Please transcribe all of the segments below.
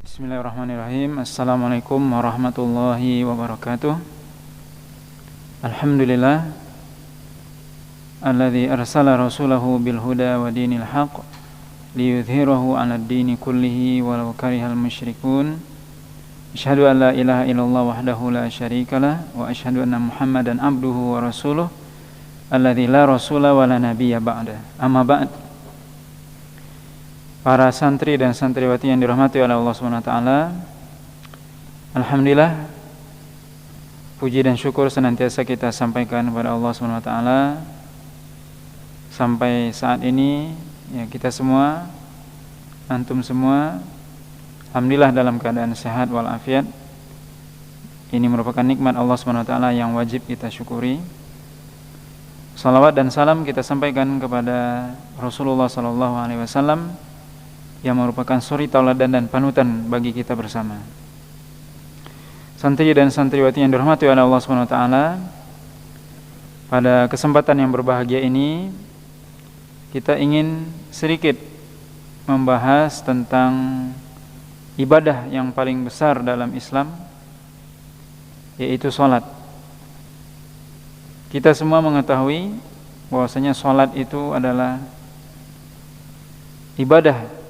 Bismillahirrahmanirrahim. Assalamualaikum warahmatullahi wabarakatuh. Alhamdulillah alladzi arsala rasulahu bil huda wa dinil haqq liyudhhirahu 'alad dini kullihi walau karihal musyrikun. Asyhadu an la ilaha illallah wahdahu la syarikalah wa asyhadu anna Muhammadan abduhu wa rasuluh alladzi la rasula wa la nabiyya ba'da. Amma ba'd. Para santri dan santriwati yang dirahmati oleh Allah SWT, alhamdulillah, puji dan syukur senantiasa kita sampaikan kepada Allah SWT. Sampai saat ini ya, kita semua, antum semua, alhamdulillah dalam keadaan sehat walafiat. Ini merupakan nikmat Allah SWT yang wajib kita syukuri. Salawat dan salam kita sampaikan kepada Rasulullah SAW yang merupakan suri tauladan dan panutan bagi kita bersama. Santri dan santriwati yang dirahmati oleh Allah SWT, pada kesempatan yang berbahagia ini kita ingin sedikit membahas tentang ibadah yang paling besar dalam Islam, yaitu sholat. Kita semua mengetahui bahwasanya sholat itu adalah ibadah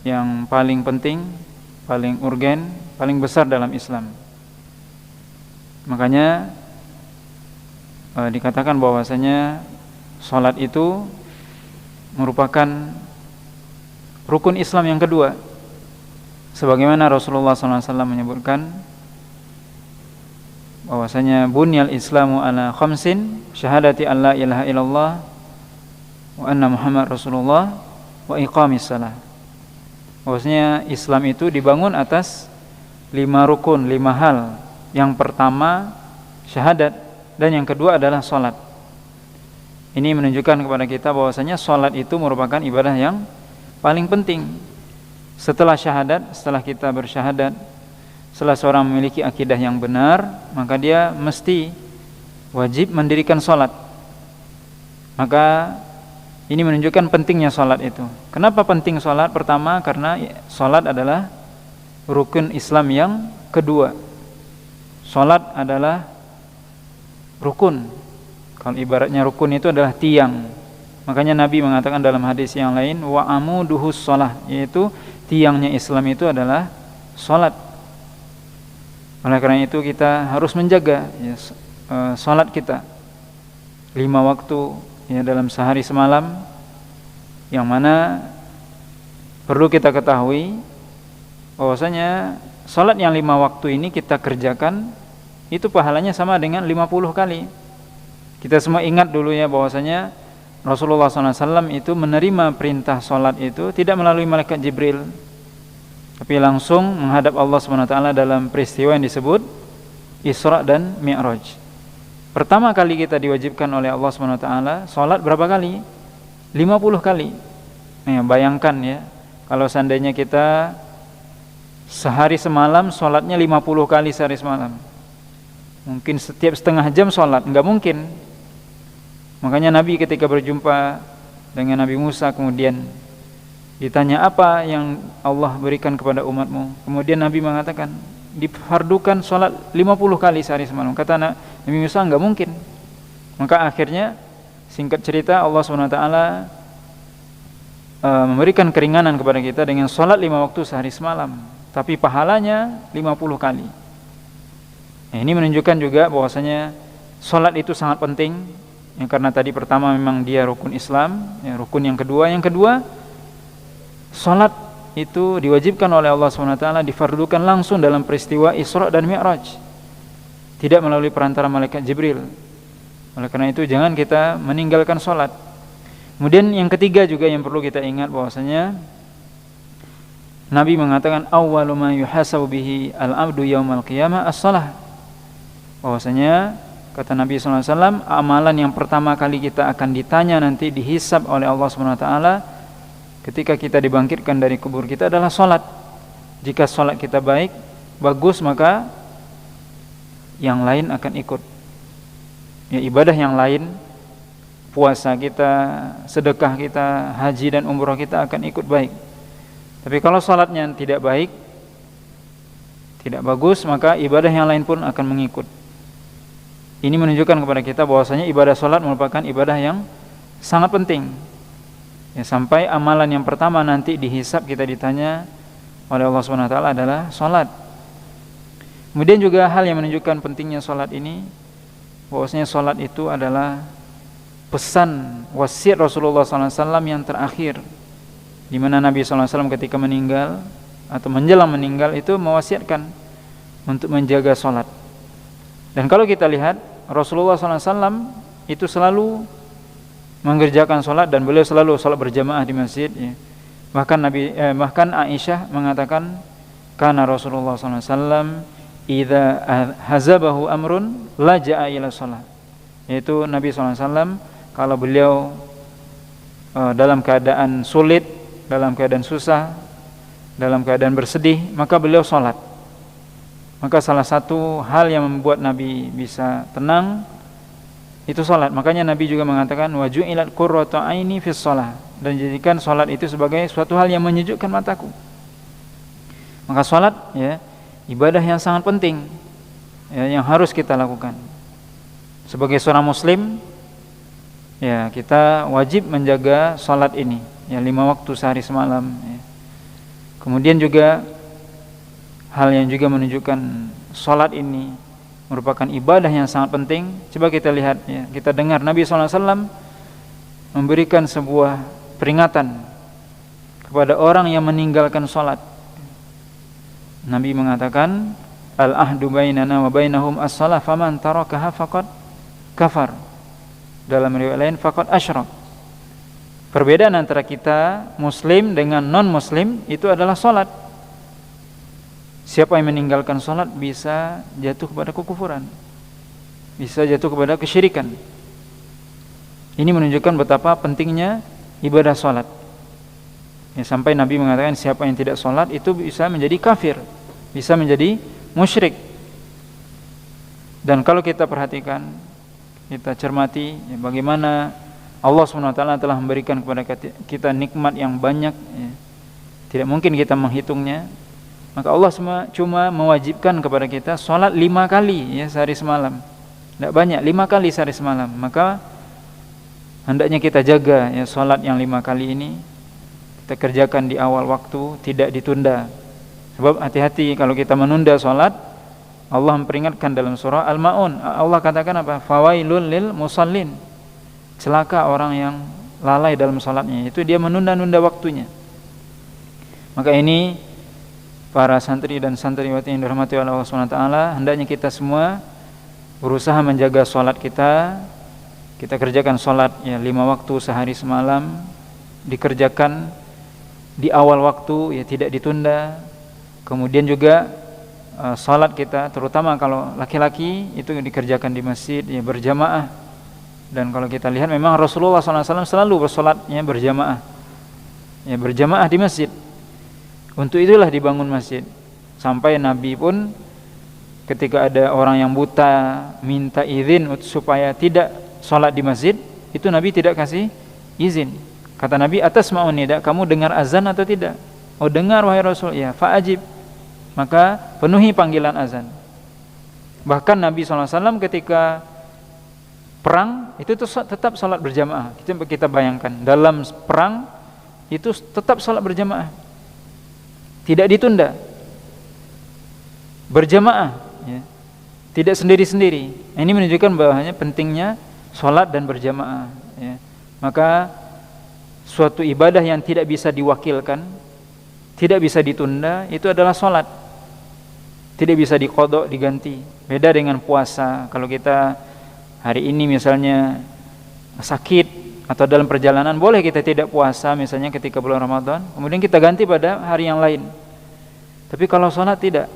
yang paling penting, paling urgen, paling besar dalam Islam. Makanya dikatakan bahwasanya salat itu merupakan rukun Islam yang kedua. Sebagaimana Rasulullah SAW menyebutkan bahwasanya bunyal Islamu ala khamsin, syahadati an la ilaha illallah wa anna Muhammad Rasulullah wa iqamis salah. Bahwasanya Islam itu dibangun atas 5 rukun, 5 hal. Yang pertama syahadat, dan yang kedua adalah salat. Ini menunjukkan kepada kita bahwasanya salat itu merupakan ibadah yang paling penting. Setelah syahadat, setelah kita bersyahadat, setelah seorang memiliki akidah yang benar, maka dia mesti wajib mendirikan salat. Maka ini menunjukkan pentingnya salat itu. Kenapa penting salat? Pertama, karena salat adalah rukun Islam yang kedua. Salat adalah rukun. Kalau ibaratnya rukun itu adalah tiang. Makanya Nabi mengatakan dalam hadis yang lain, wa amuduhus shalah, yaitu tiangnya Islam itu adalah salat. Oleh karena itu kita harus menjaga ya, salat kita 5 waktu ya, dalam sehari semalam, yang mana perlu kita ketahui bahwasanya salat yang 5 waktu ini kita kerjakan itu pahalanya sama dengan 50 kali. Kita semua ingat dulu ya bahwasanya Rasulullah SAW itu menerima perintah salat itu tidak melalui malaikat Jibril, tapi langsung menghadap Allah SWT dalam peristiwa yang disebut Isra dan Mi'raj. Pertama kali kita diwajibkan oleh Allah SWT salat berapa kali? 50 kali. Nah, bayangkan ya, kalau seandainya kita sehari semalam salatnya 50 kali sehari semalam. Mungkin setiap setengah jam salat, enggak mungkin. Makanya Nabi ketika berjumpa dengan Nabi Musa kemudian ditanya, apa yang Allah berikan kepada umatmu? Kemudian Nabi mengatakan, difardukan salat 50 kali sehari semalam. Kata Nabi Musa, enggak mungkin. Maka akhirnya singkat cerita Allah SWT memberikan keringanan kepada kita dengan salat 5 waktu sehari semalam, tapi pahalanya 50 kali. Nah, ini menunjukkan juga bahwasanya salat itu sangat penting ya, karena tadi pertama memang dia rukun Islam ya, rukun yang kedua salat itu diwajibkan oleh Allah SWT, difardukan langsung dalam peristiwa Isra dan Mi'raj, tidak melalui perantara malaikat Jibril. Oleh karena itu jangan kita meninggalkan salat. Kemudian yang ketiga juga yang perlu kita ingat bahwasanya Nabi mengatakan awwalu ma yuhasabu bihi al-'abdu yaumal qiyamah as-shalah. Bahwasanya kata Nabi SAW, amalan yang pertama kali kita akan ditanya nanti, dihisab oleh Allah SWT ketika kita dibangkitkan dari kubur kita adalah salat. Jika salat kita baik, bagus, maka yang lain akan ikut. Ya, ibadah yang lain, puasa kita, sedekah kita, haji dan umrah kita akan ikut baik. Tapi kalau salatnya tidak baik, tidak bagus, maka ibadah yang lain pun akan mengikut. Ini menunjukkan kepada kita bahwasanya ibadah sholat merupakan ibadah yang sangat penting. Ya, sampai amalan yang pertama nanti dihisab, kita ditanya oleh Allah Subhanahu wa taala adalah sholat. Kemudian juga hal yang menunjukkan pentingnya sholat ini, bahwasanya sholat itu adalah pesan wasiat Rasulullah SAW yang terakhir, di mana Nabi SAW ketika meninggal atau menjelang meninggal itu mewasiatkan untuk menjaga sholat. Dan kalau kita lihat Rasulullah SAW itu selalu mengerjakan sholat, dan beliau selalu sholat berjamaah di masjid. Ya. Bahkan Aisyah mengatakan, karena Rasulullah SAW idza hazabahu amrun laja'a ila sholat. Yaitu Nabi SAW kalau beliau dalam keadaan sulit, dalam keadaan susah, dalam keadaan bersedih, maka beliau sholat. Maka salah satu hal yang membuat Nabi bisa tenang itu sholat. Makanya Nabi juga mengatakan waju'ilat qurratu aini fis sholat, dan jadikan sholat itu sebagai suatu hal yang menyejukkan mataku. Maka sholat, ya, ibadah yang sangat penting, ya, yang harus kita lakukan sebagai seorang muslim. Ya, kita wajib menjaga sholat ini, ya, 5 waktu sehari semalam, ya. Kemudian juga hal yang juga menunjukkan sholat ini merupakan ibadah yang sangat penting. Coba kita lihat, ya, kita dengar Nabi SAW memberikan sebuah peringatan kepada orang yang meninggalkan sholat. Nabi mengatakan, al-ahdu bainana wa bainahum as-salah faman tarakaha faqad kafar. Dalam riwayat lain faqad asyrak. Perbedaan antara kita muslim dengan non-muslim itu adalah sholat. Siapa yang meninggalkan sholat bisa jatuh kepada kekufuran, bisa jatuh kepada kesyirikan. Ini menunjukkan betapa pentingnya ibadah sholat, ya, sampai Nabi mengatakan siapa yang tidak sholat itu bisa menjadi kafir, bisa menjadi musyrik. Dan kalau kita perhatikan, kita cermati, ya, bagaimana Allah SWT telah memberikan kepada kita nikmat yang banyak, ya. Tidak mungkin kita menghitungnya. Maka Allah cuma mewajibkan kepada kita sholat 5 kali, ya, sehari semalam. Tidak banyak, 5 kali sehari semalam. Maka hendaknya kita jaga, ya, sholat yang 5 kali ini kita kerjakan di awal waktu, tidak ditunda. Sebab hati-hati kalau kita menunda sholat. Allah memperingatkan dalam surah Al-Ma'un. Allah katakan apa? Fawailul lil musallin. Celaka orang yang lalai dalam salatnya, itu dia menunda-nunda waktunya. Maka ini para santri dan santriwati yang dirahmati oleh Allah SWT, hendaknya kita semua berusaha menjaga salat kita. Kita kerjakan salat, ya, 5 waktu sehari semalam, dikerjakan di awal waktu, ya, tidak ditunda. Kemudian juga salat kita, terutama kalau laki-laki, itu dikerjakan di masjid, ya, berjamaah. Dan kalau kita lihat memang Rasulullah SAW selalu bersolatnya berjamaah, ya, berjamaah di masjid. Untuk itulah dibangun masjid. Sampai Nabi pun ketika ada orang yang buta minta izin supaya tidak solat di masjid, itu Nabi tidak kasih izin. Kata Nabi, atas ma'un nida, kamu dengar azan atau tidak? Oh, dengar wahai Rasul. Ya, fa'ajib, maka penuhi panggilan azan. Bahkan Nabi SAW ketika perang itu tetap salat berjamaah. Kita bayangkan, dalam perang itu tetap salat berjamaah, tidak ditunda, berjamaah, ya, tidak sendiri-sendiri. Ini menunjukkan bahwasanya pentingnya salat dan berjamaah, ya. Maka suatu ibadah yang tidak bisa diwakilkan, tidak bisa ditunda, itu adalah salat. Tidak bisa diqadha, diganti. Beda dengan puasa. Kalau kita hari ini misalnya sakit atau dalam perjalanan, boleh kita tidak puasa misalnya ketika bulan Ramadan, kemudian kita ganti pada hari yang lain. Tapi kalau salat tidak.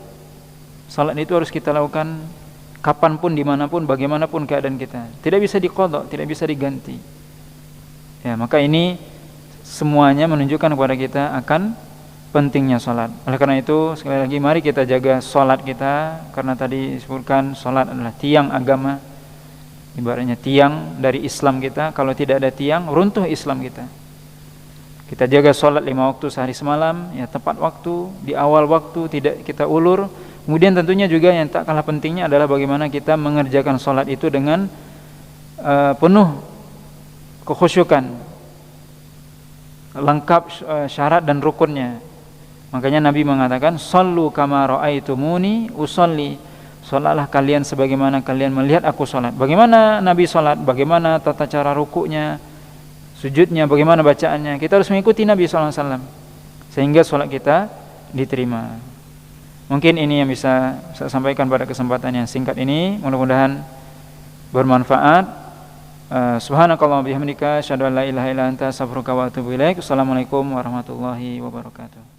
Salat itu harus kita lakukan kapanpun, dimanapun, bagaimanapun keadaan kita. Tidak bisa diqadha, tidak bisa diganti. Ya, maka ini semuanya menunjukkan kepada kita akan pentingnya salat. Oleh karena itu, sekali lagi mari kita jaga salat kita, karena tadi disebutkan salat adalah tiang agama. Ibaratnya tiang dari Islam kita. Kalau tidak ada tiang, runtuh Islam kita. Kita jaga sholat 5 waktu sehari semalam, ya, tepat waktu, di awal waktu, tidak kita ulur. Kemudian tentunya juga yang tak kalah pentingnya adalah bagaimana kita mengerjakan sholat itu dengan penuh kekhusyukan, lengkap syarat dan rukunnya. Makanya Nabi mengatakan, "Shallu kama ra'aitumuni usolli." Salatlah kalian sebagaimana kalian melihat aku salat. Bagaimana Nabi salat? Bagaimana tata cara rukuknya, sujudnya, bagaimana bacaannya? Kita harus mengikuti Nabi sallallahu alaihi wasallam sehingga salat kita diterima. Mungkin ini yang bisa saya sampaikan pada kesempatan yang singkat ini. Mudah-mudahan bermanfaat. Subhanakallahumma bihamdika asyhadu an la ilaha illa anta astaghfiruka wa atubu ilaik. Assalamualaikum warahmatullahi wabarakatuh.